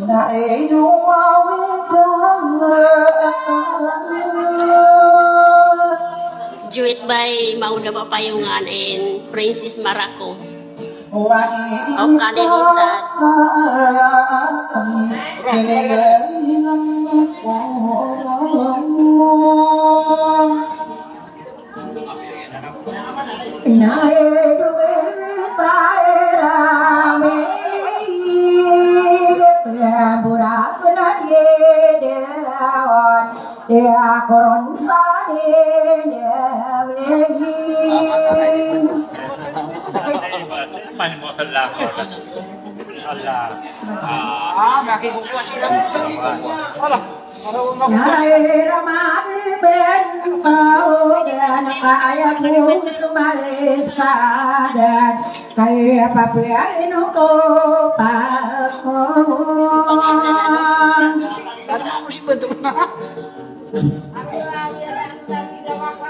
Đại dung mau Juit by Mauda Papayungan and Princess Marako. Kanilintad. Ya koron sade dewi Main mo Allah ko Allah baki kukuha sila Allah Nai ramad ben tau dan kaya mu sumaisadan kaya papiain ko pakon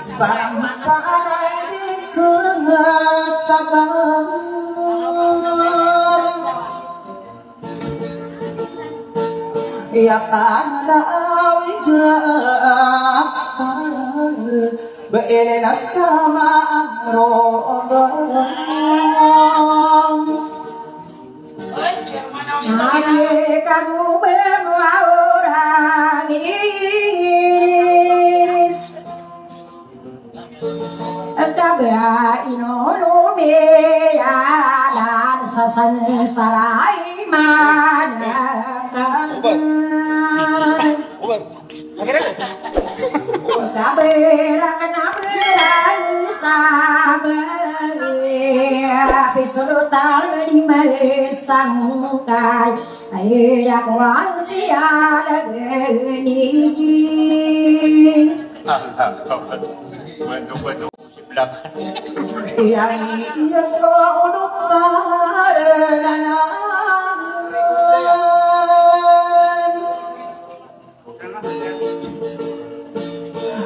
sampai ke sabar ya tanda wajah beena sama Nai kamu berwarangis Tabia ino me ya dan sasan sarai manakan Tabera kenapa sabar Pisulutan di mesangkai Ayak wan siada geni yang ia selalu karena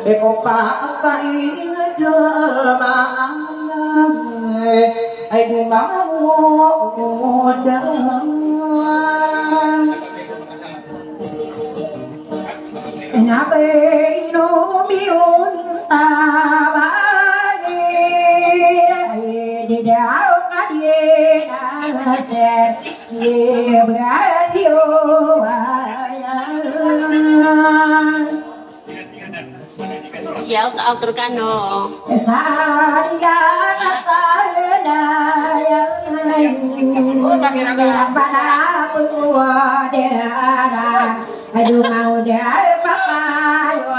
eko pakai delman ai mau dan Nabe ino miun tabagir di dau kadina ser di bario ayah Siau ke autor kano. Sarida sadaya pada puadara aduh mau dia papa yo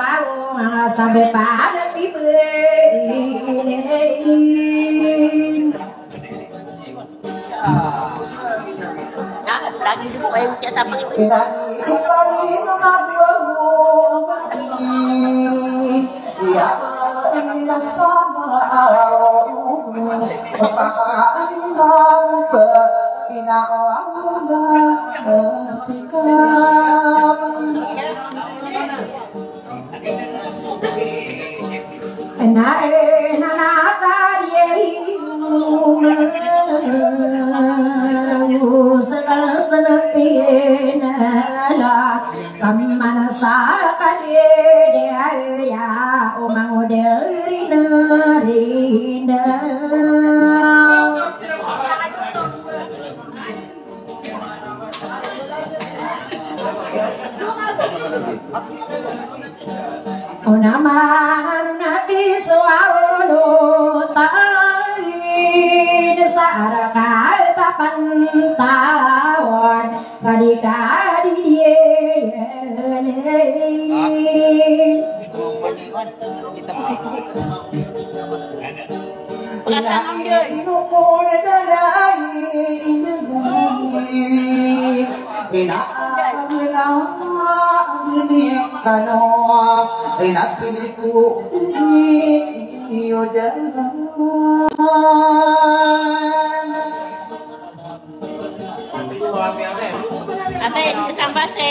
sampai pada dibeli Lagi dulu kayak ucap sama ibu. Ya inna sama aru ina Unaman nabi suaulo tai desara kata pantauan kadika di dia Ates kesambase.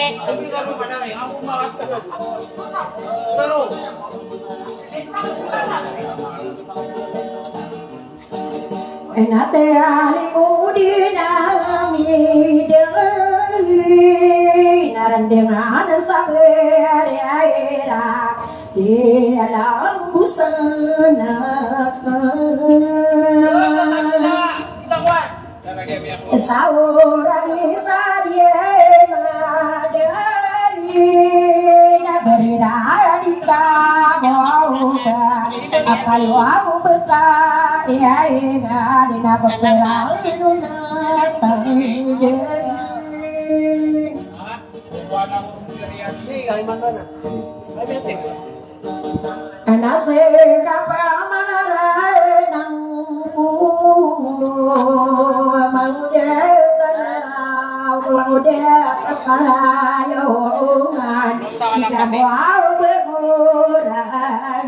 Enate ali udina mi de dengan sabera di alam busana saurang sariena dari berada di kamuda apa luau beta ya di napa peraluna tanjeng anase kapal manara nang Udah perayaan jika mau bermurah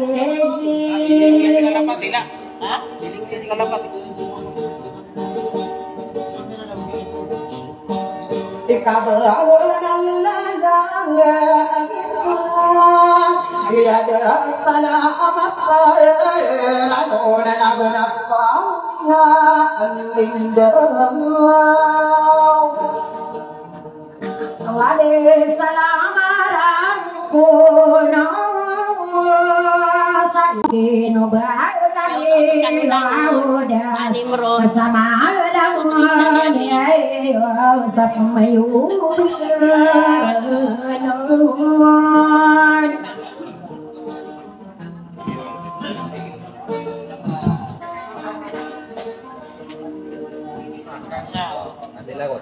Wade salamaran kuno sakino bakali udah sama dawan ya sapmayu bikin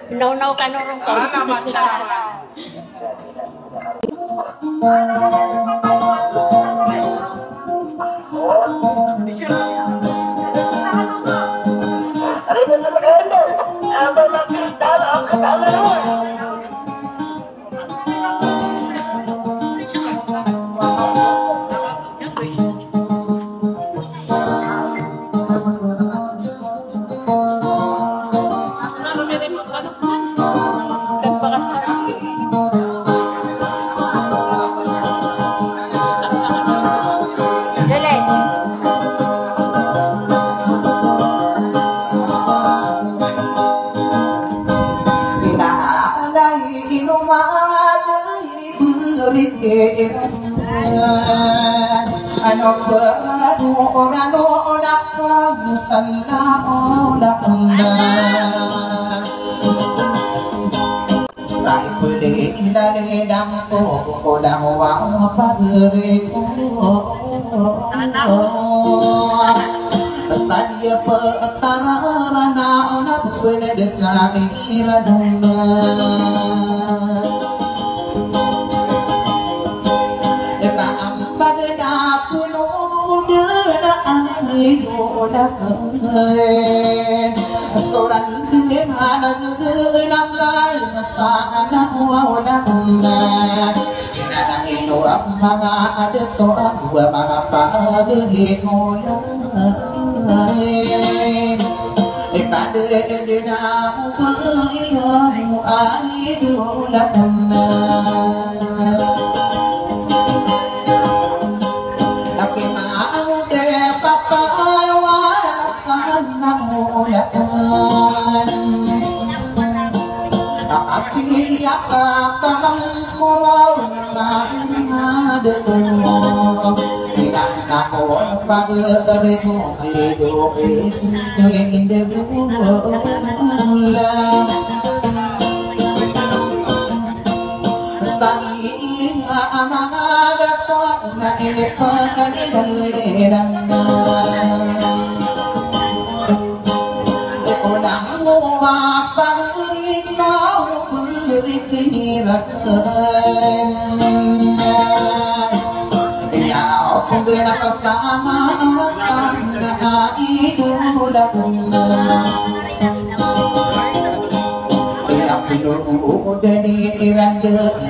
Naw-naw ka no ron ko. Salamat, salamat. Ano baru orang nak musalla nak sai pule ilale dam to kodam wang pagere ko sadia petarana ona pule desa iraduna Soran mana nangai sana wala kunna ina ino mga adeto wa mga paghi hola ikade dina wa iya aidu la kunna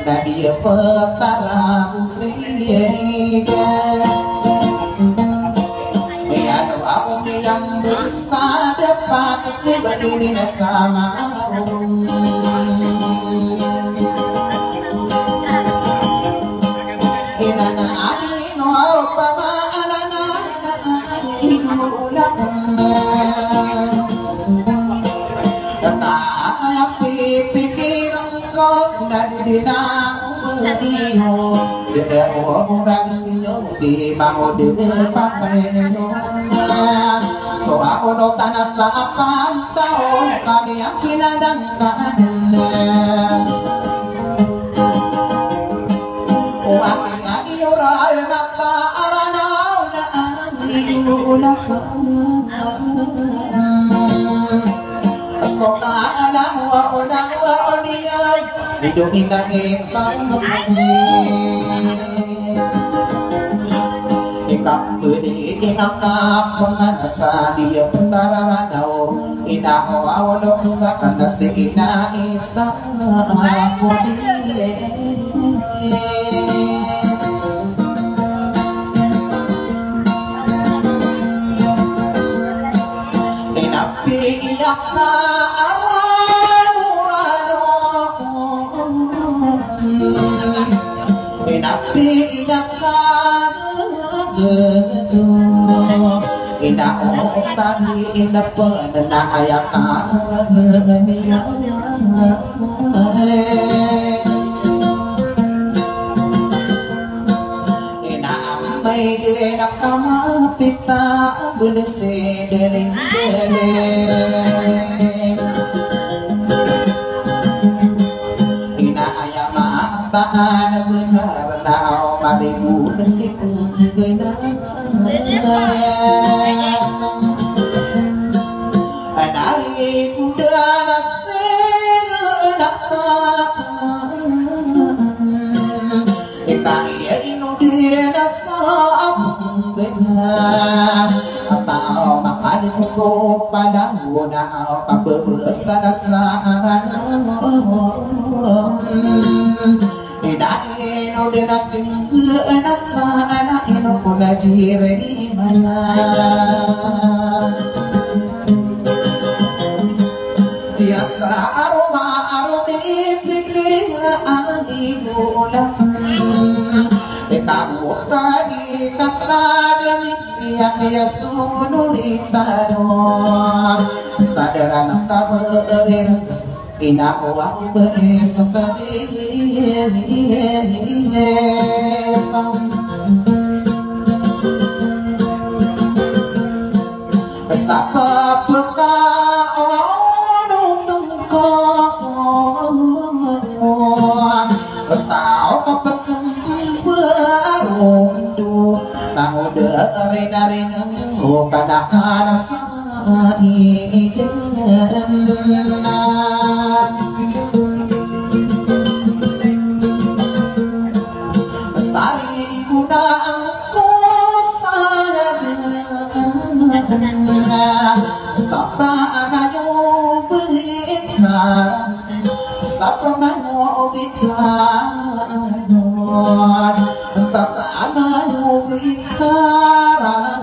Nadia petara aku yang berusaha dapat seberdiri sama inana alino rupama alana idulakunna tapi pikiran kau nadina de orang siyo di bangun de pakai so ako no tanah sa pantaon kami ang kinadangkan o aking ayuray nakaaranaw na iulak so kaalang waunang wauniyay idungin na itang Ikapudi inakapang sa diyo tararanaw Inaawalok sa kanasi inaitapudi Inapiiyak na araw-araw Inapiiyak na Inaotani inapananayakan niya Inaamay din ang kamapita Bulisi deling-deling Inaayamataan na benar na maribu na sikong Anari kuda nasenatan Ikaya inudia nasabang benar Atau makan musuh padang Gunau kabebesa nasaran Inaino dinasing anak ino kula jire mana Biasa aroma pikir anihula Ikamu tadi kata demi yang yasunulitano Sadaran taberir Inakuwang beesafari Sa pagkakaon tungkol Sa kapasang barundo Mangudarin-arin ang kanakalasang Sari muna ang kusana Sa paanayong balikan Sa pamanong bitanon Sa paanayong bitaran